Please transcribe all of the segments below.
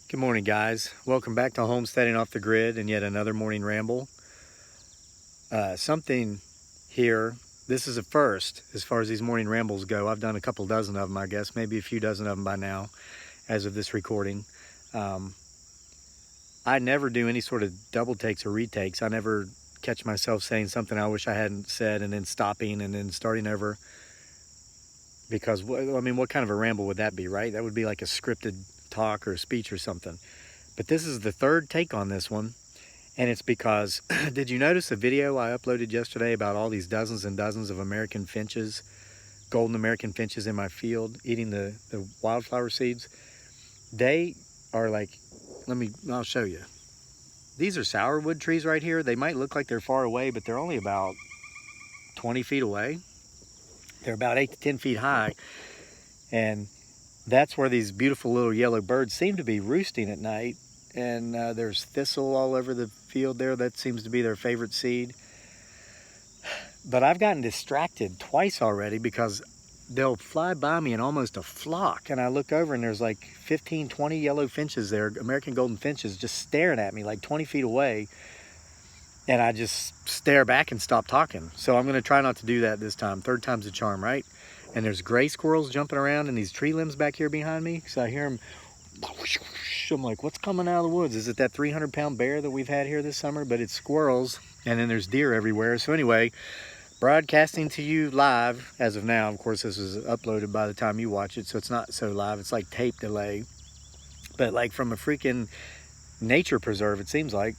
Good morning, guys. Welcome back to Homesteading Off the Grid and yet another morning ramble. Something here, this is a first as far as these morning rambles go. I've done a couple dozen of them, I guess, maybe a few dozen of them by now as of this recording. I never do any sort of double takes or retakes. I never catch myself saying something I wish I hadn't said and then stopping and then starting over. Because, I mean, what kind of a ramble would that be, right? That would be like a scripted talk or a speech or something. But this is the third take on this one, and it's because did you notice a video I uploaded yesterday about all these dozens and dozens of American finches, golden American finches in my field eating the wildflower seeds? They are like, I'll show you. These are sourwood trees right here. They might look like they're far away, but they're only about 20 feet away. They're about 8 to 10 feet high, and that's where these beautiful little yellow birds seem to be roosting at night. And there's thistle all over the field there. That seems to be their favorite seed. But I've gotten distracted twice already because they'll fly by me in almost a flock, and I look over and there's like 15, 20 yellow finches there, American golden finches, just staring at me like 20 feet away. And I just stare back and stop talking. So I'm gonna try not to do that this time. Third time's a charm, right? And there's gray squirrels jumping around in these tree limbs back here behind me. So I hear them, I'm like, what's coming out of the woods? Is it that 300-pound bear that we've had here this summer? But it's squirrels, and then there's deer everywhere. So anyway, broadcasting to you live as of now. Of course, this is uploaded by the time you watch it, so it's not so live. It's like tape delay. But like from a freaking nature preserve, it seems like.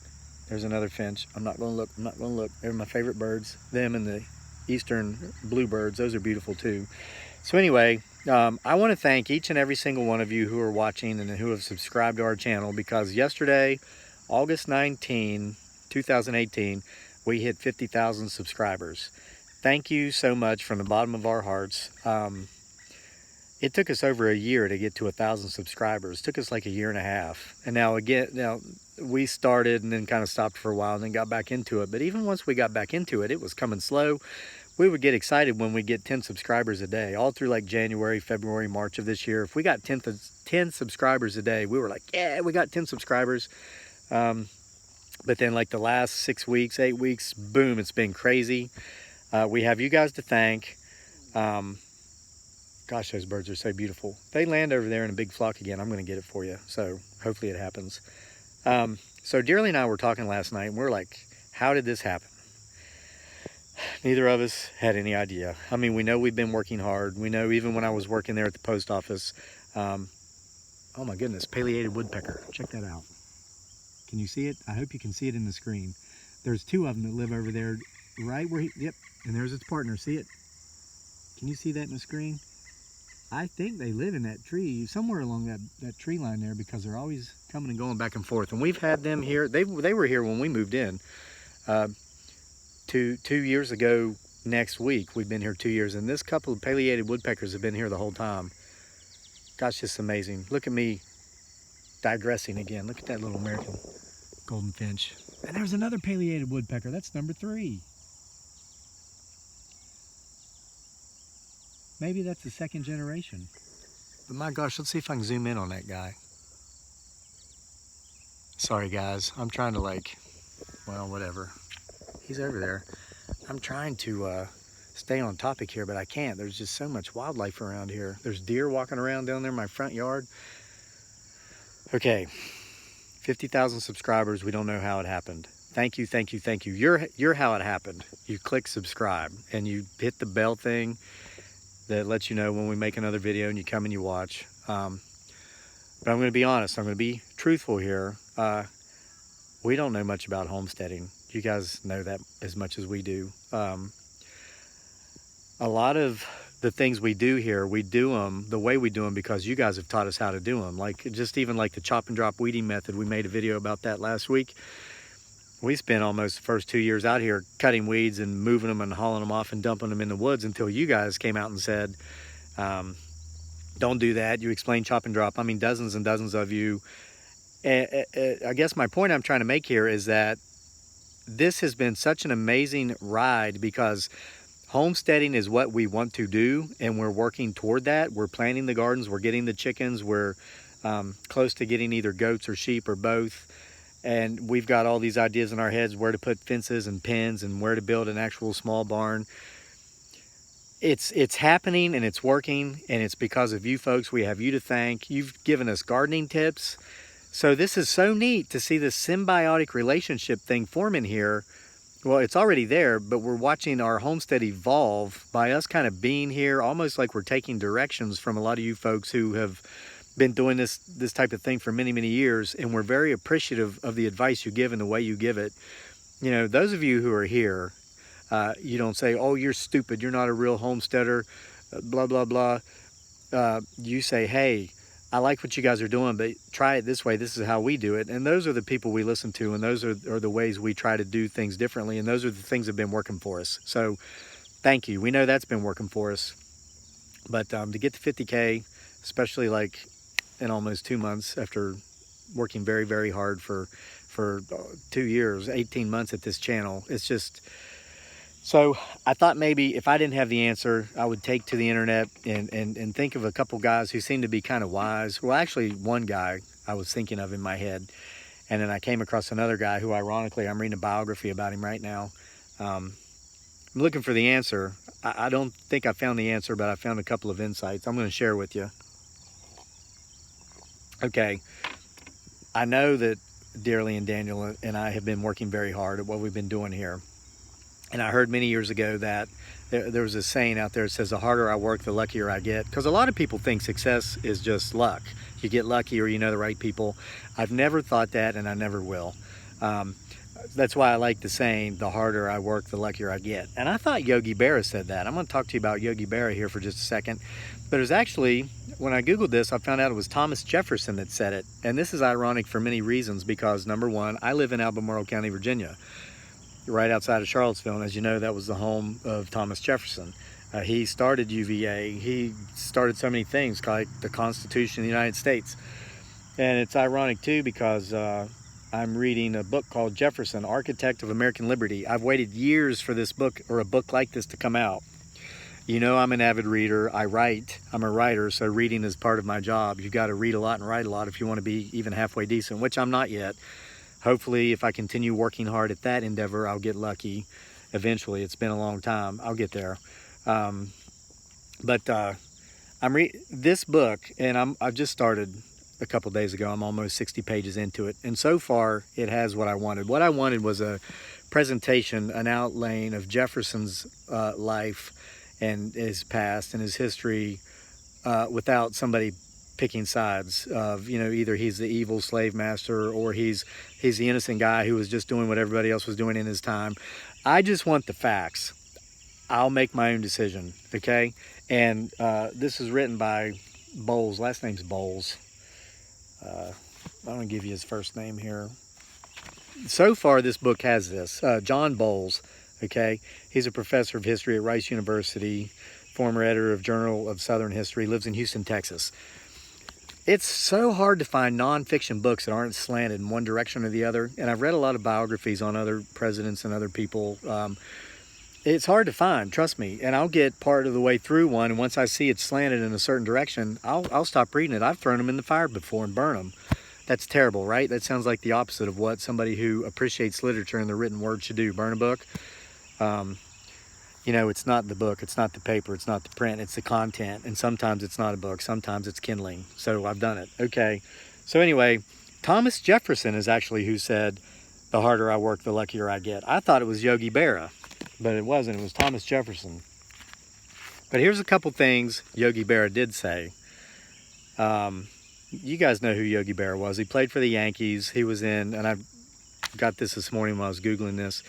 There's another finch. I'm not gonna look, I'm not gonna look. They're my favorite birds. Them and the eastern bluebirds, those are beautiful too. So anyway, I wanna thank each and every single one of you who are watching and who have subscribed to our channel, because yesterday, August 19, 2018, we hit 50,000 subscribers. Thank you so much from the bottom of our hearts. It took us over a year to get to 1,000 subscribers. It took us like a year and a half. And now we started and then kind of stopped for a while and then got back into it. But even once we got back into it, it was coming slow. We would get excited when we get 10 subscribers a day, all through like January, February, March of this year. If we got 10 subscribers a day, we were like, yeah, we got 10 subscribers. But then like the last 6 weeks, 8 weeks, boom, it's been crazy. We have you guys to thank. Gosh, those birds are so beautiful. They land over there in a big flock again. I'm going to get it for you. So hopefully it happens. So Dearly and I were talking last night, and we're like, how did this happen? Neither of us had any idea. I mean, we know we've been working hard. We know even when I was working there at the post office, oh my goodness, pileated woodpecker. Check that out. Can you see it? I hope you can see it in the screen. There's two of them that live over there right where yep, and there's its partner. See it? Can you see that in the screen? I think they live in that tree, somewhere along that tree line there, because they're always coming and going back and forth. And we've had them here. They were here when we moved in. 2 years ago next week, we've been here 2 years. And this couple of pileated woodpeckers have been here the whole time. Gosh, it's amazing. Look at me digressing again. Look at that little American golden finch. And there's another pileated woodpecker. That's number 3. Maybe that's the second generation. But my gosh, let's see if I can zoom in on that guy. Sorry guys, I'm trying to well, whatever. He's over there. I'm trying to stay on topic here, but I can't. There's just so much wildlife around here. There's deer walking around down there in my front yard. Okay, 50,000 subscribers. We don't know how it happened. Thank you, thank you, thank you. You're how it happened. You click subscribe and you hit the bell thing that lets you know when we make another video and you come and you watch. But I'm going to be honest, I'm going to be truthful here. We don't know much about homesteading. You guys know that as much as we do. A lot of the things we do here, we do them the way we do them because you guys have taught us how to do them. Like just even like the chop and drop weeding method, we made a video about that last week. We spent almost the first 2 years out here cutting weeds and moving them and hauling them off and dumping them in the woods until you guys came out and said, don't do that. You explained chop and drop. I mean, dozens and dozens of you. I guess my point I'm trying to make here is that this has been such an amazing ride because homesteading is what we want to do and we're working toward that. We're planting the gardens, we're getting the chickens, we're close to getting either goats or sheep or both. And we've got all these ideas in our heads where to put fences and pens and where to build an actual small barn. It's happening and it's working, and it's because of you folks. We have you to thank. You've given us gardening tips. So this is so neat to see this symbiotic relationship thing forming here. Well, it's already there, but we're watching our homestead evolve by us kind of being here, almost like we're taking directions from a lot of you folks who have been doing this type of thing for many, many years, and we're very appreciative of the advice you give and the way you give it. You know, those of you who are here, you don't say, oh, you're stupid, you're not a real homesteader, blah, blah, blah. You say, hey, I like what you guys are doing, but try it this way. This is how we do it. And those are the people we listen to, and those are the ways we try to do things differently, and those are the things that have been working for us. So thank you. We know that's been working for us. But to get to 50K, especially like in almost 2 months after working very, very hard for 2 years, 18 months at this channel, it's just... So I thought maybe if I didn't have the answer, I would take to the internet and think of a couple guys who seem to be kind of wise. Well, actually one guy I was thinking of in my head. And then I came across another guy who, ironically, I'm reading a biography about him right now. I'm looking for the answer. I don't think I found the answer, but I found a couple of insights I'm going to share with you. Okay, I know that Dearly and Daniel and I have been working very hard at what we've been doing here. And I heard many years ago that there was a saying out there that says, the harder I work, the luckier I get. Because a lot of people think success is just luck. You get lucky or you know the right people. I've never thought that, and I never will. That's why I like the saying, the harder I work, the luckier I get. And I thought Yogi Berra said that. I'm going to talk to you about Yogi Berra here for just a second. But it was actually, when I Googled this, I found out it was Thomas Jefferson that said it. And this is ironic for many reasons because, number one, I live in Albemarle County, Virginia, right outside of Charlottesville, and as you know, that was the home of Thomas Jefferson. He started UVA. He started so many things, like the Constitution of the United States. And it's ironic too because I'm reading a book called Jefferson, Architect of American Liberty. I've waited years for this book, or a book like this, to come out. You know, I'm an avid reader. I write. I'm a writer, so reading is part of my job. You've got to read a lot and write a lot if you want to be even halfway decent, which I'm not yet. Hopefully, if I continue working hard at that endeavor, I'll get lucky eventually. It's been a long time. I'll get there. This book, and I've just started a couple days ago. I'm almost 60 pages into it. And so far, it has what I wanted. What I wanted was a presentation, an outline of Jefferson's life and his past and his history without somebody picking sides of, you know, either he's the evil slave master or he's the innocent guy who was just doing what everybody else was doing in his time. I just want the facts. I'll make my own decision, okay? And this is written by Bowles. Last name's Bowles. I'm going to give you his first name here. So far, this book has this. John Bowles, okay? He's a professor of history at Rice University, former editor of Journal of Southern History, lives in Houston, Texas. It's so hard to find nonfiction books that aren't slanted in one direction or the other. And I've read a lot of biographies on other presidents and other people. It's hard to find, trust me. And I'll get part of the way through one, and once I see it's slanted in a certain direction, I'll stop reading it. I've thrown them in the fire before and burn them. That's terrible, right? That sounds like the opposite of what somebody who appreciates literature and the written word should do. Burn a book. You know, it's not the book, it's not the paper, it's not the print, it's the content. And sometimes it's not a book, sometimes it's kindling. So I've done it. Okay. So anyway, Thomas Jefferson is actually who said, the harder I work, the luckier I get. I thought it was Yogi Berra, but it wasn't. It was Thomas Jefferson. But here's a couple things Yogi Berra did say. You guys know who Yogi Berra was. He played for the Yankees. He was in, and I got this morning when I was Googling this.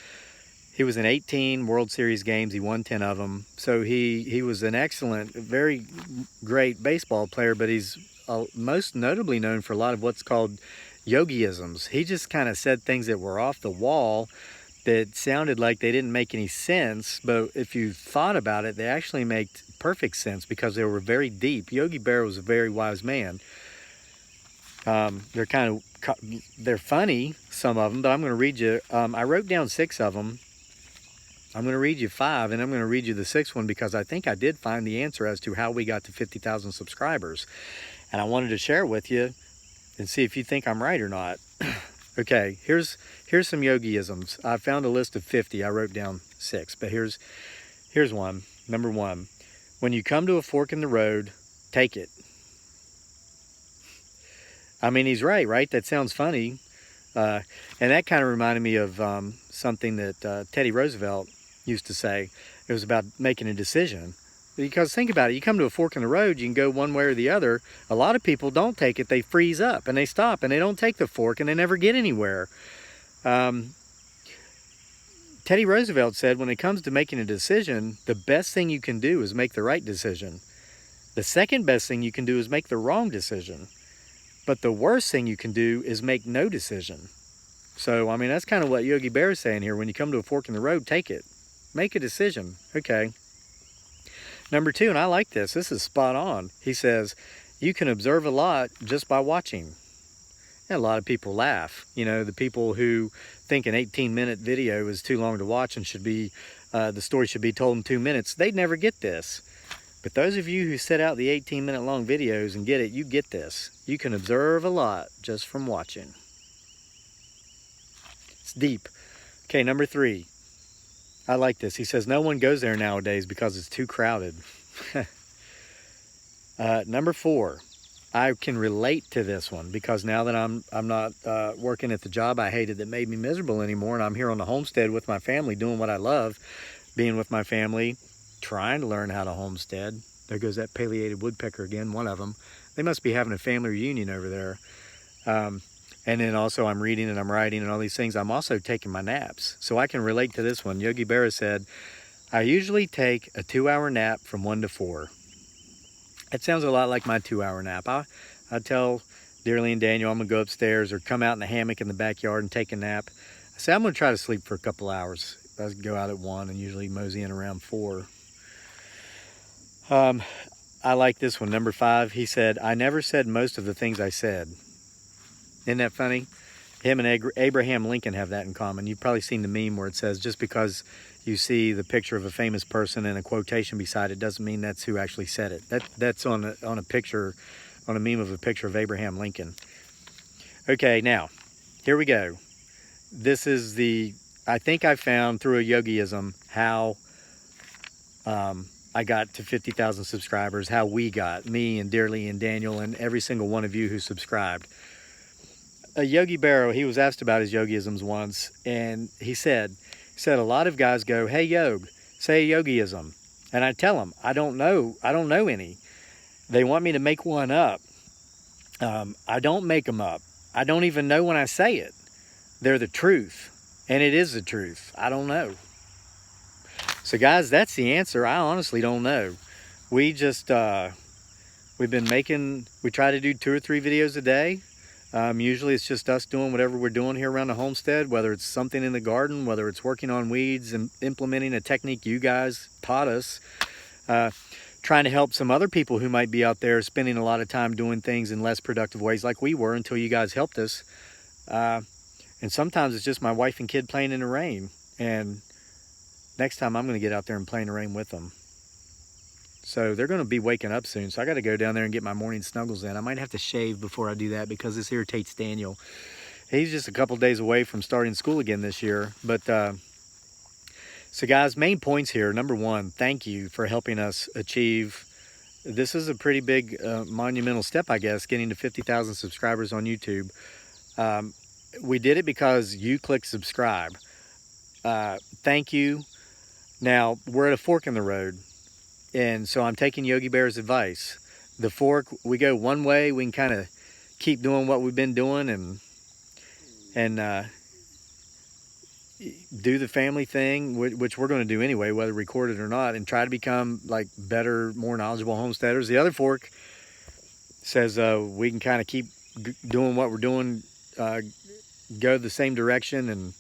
He was in 18 World Series games. He won 10 of them. So he was an excellent, very great baseball player, but he's most notably known for a lot of what's called yogiisms. He just kind of said things that were off the wall that sounded like they didn't make any sense, but if you thought about it, they actually make perfect sense because they were very deep. Yogi Berra was a very wise man. They're funny, some of them, but I'm going to read you. I wrote down 6 of them. I'm going to read you 5, and I'm going to read you the 6th one because I think I did find the answer as to how we got to 50,000 subscribers. and I wanted to share it with you and see if you think I'm right or not. Okay, here's some yogiisms. I found a list of 50. I wrote down 6, but here's one. Number 1, when you come to a fork in the road, take it. I mean, he's right? That sounds funny. And that kind of reminded me of something that Teddy Roosevelt used to say. It was about making a decision. Because think about it, you come to a fork in the road, you can go one way or the other. A lot of people don't take it, they freeze up and they stop and they don't take the fork and they never get anywhere. Teddy Roosevelt said when it comes to making a decision, the best thing you can do is make the right decision. The second best thing you can do is make the wrong decision. But the worst thing you can do is make no decision. So, I mean, that's kind of what Yogi Bear is saying here. When you come to a fork in the road, take it. Make a decision. Okay. Number 2, and I like this. This is spot on. He says, you can observe a lot just by watching. And a lot of people laugh. You know, the people who think an 18-minute video is too long to watch and should be, the story should be told in 2 minutes. They'd never get this. But those of you who set out the 18-minute long videos and get it, you get this. You can observe a lot just from watching. It's deep. Okay, number 3. I like this. He says, no one goes there nowadays because it's too crowded. Number 4, I can relate to this one because now that I'm not working at the job I hated that made me miserable anymore, and I'm here on the homestead with my family doing what I love, being with my family, trying to learn how to homestead. There goes that pileated woodpecker again, one of them. They must be having a family reunion over there. And then also I'm reading and I'm writing and all these things. I'm also taking my naps. So I can relate to this one. Yogi Berra said, I usually take a 2-hour nap from 1 to 4. That sounds a lot like my 2-hour nap. I tell Dearly and Daniel I'm going to go upstairs or come out in the hammock in the backyard and take a nap. I say I'm going to try to sleep for a couple hours. I go out at 1 and usually mosey in around 4. I like this one. Number 5, he said, I never said most of the things I said. Isn't that funny? Him and Abraham Lincoln have that in common. You've probably seen the meme where it says, just because you see the picture of a famous person and a quotation beside it doesn't mean that's who actually said it. That's on a picture, on a meme of a picture of Abraham Lincoln. Okay, now, here we go. This is I think I found through a yogiism how I got to 50,000 subscribers, how we got, me and Dearly and Daniel and every single one of you who subscribed. Yogi Berra, he was asked about his yogiisms once, and he said a lot of guys go, hey Yog, say a yogiism. And I tell them, I don't know any. They want me to make one up. I don't make them up. I don't even know when I say it. They're the truth, and it is the truth. I don't know. So guys, that's the answer. I honestly don't know. We just, we try to do 2 or 3 videos a day. Usually it's just us doing whatever we're doing here around the homestead, whether it's something in the garden, whether it's working on weeds and implementing a technique you guys taught us, trying to help some other people who might be out there spending a lot of time doing things in less productive ways like we were until you guys helped us. And sometimes it's just my wife and kid playing in the rain. And next time I'm going to get out there and play in the rain with them. So they're going to be waking up soon. So I got to go down there and get my morning snuggles in. I might have to shave before I do that because this irritates Daniel. He's just a couple days away from starting school again this year. But so guys, main points here. Number 1, thank you for helping us achieve. This is a pretty big monumental step, I guess, getting to 50,000 subscribers on YouTube. We did it because you clicked subscribe. Thank you. Now, we're at a fork in the road. And so I'm taking Yogi Berra's advice. The fork, we go one way, we can kind of keep doing what we've been doing and do the family thing, which we're going to do anyway, whether recorded or not, and try to become like better, more knowledgeable homesteaders. The other fork says we can kind of keep doing what we're doing, go the same direction, and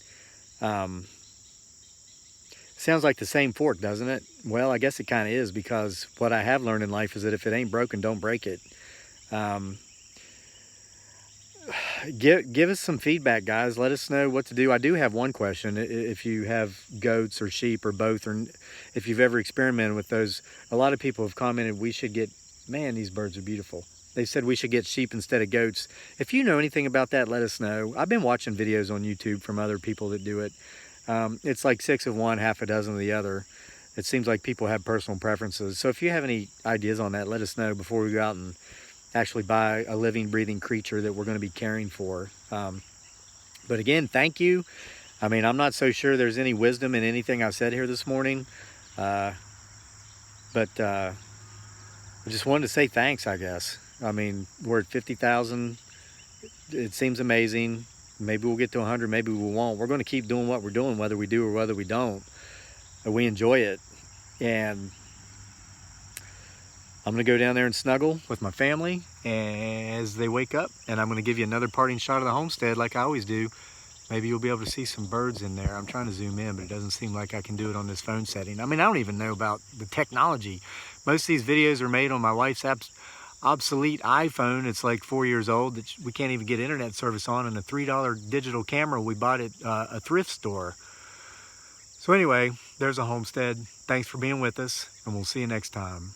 sounds like the same fork, doesn't it? Well, I guess it kind of is, because what I have learned in life is that if it ain't broken, don't break it. Give us some feedback, guys. Let us know what to do. I do have one question. If you have goats or sheep or both, or if you've ever experimented with those, a lot of people have commented we should get, man, these birds are beautiful. They said we should get sheep instead of goats. If you know anything about that, let us know. I've been watching videos on YouTube from other people that do it. It's like 6 of one, half a dozen of the other. It seems like people have personal preferences. So if you have any ideas on that, let us know before we go out and actually buy a living, breathing creature that we're going to be caring for. But again, thank you. I mean, I'm not so sure there's any wisdom in anything I've said here this morning. But I just wanted to say thanks, I guess. I mean, we're at 50,000. It seems amazing. Maybe we'll get to 100, maybe we won't. We're going to keep doing what we're doing, whether we do or whether we don't. We enjoy it. And I'm going to go down there and snuggle with my family as they wake up. And I'm going to give you another parting shot of the homestead like I always do. Maybe you'll be able to see some birds in there. I'm trying to zoom in, but it doesn't seem like I can do it on this phone setting. I mean, I don't even know about the technology. Most of these videos are made on my wife's obsolete iPhone. It's like 4 years old that we can't even get internet service on, and a $3 digital camera we bought at a thrift store. So anyway, there's a homestead. Thanks for being with us, and we'll see you next time.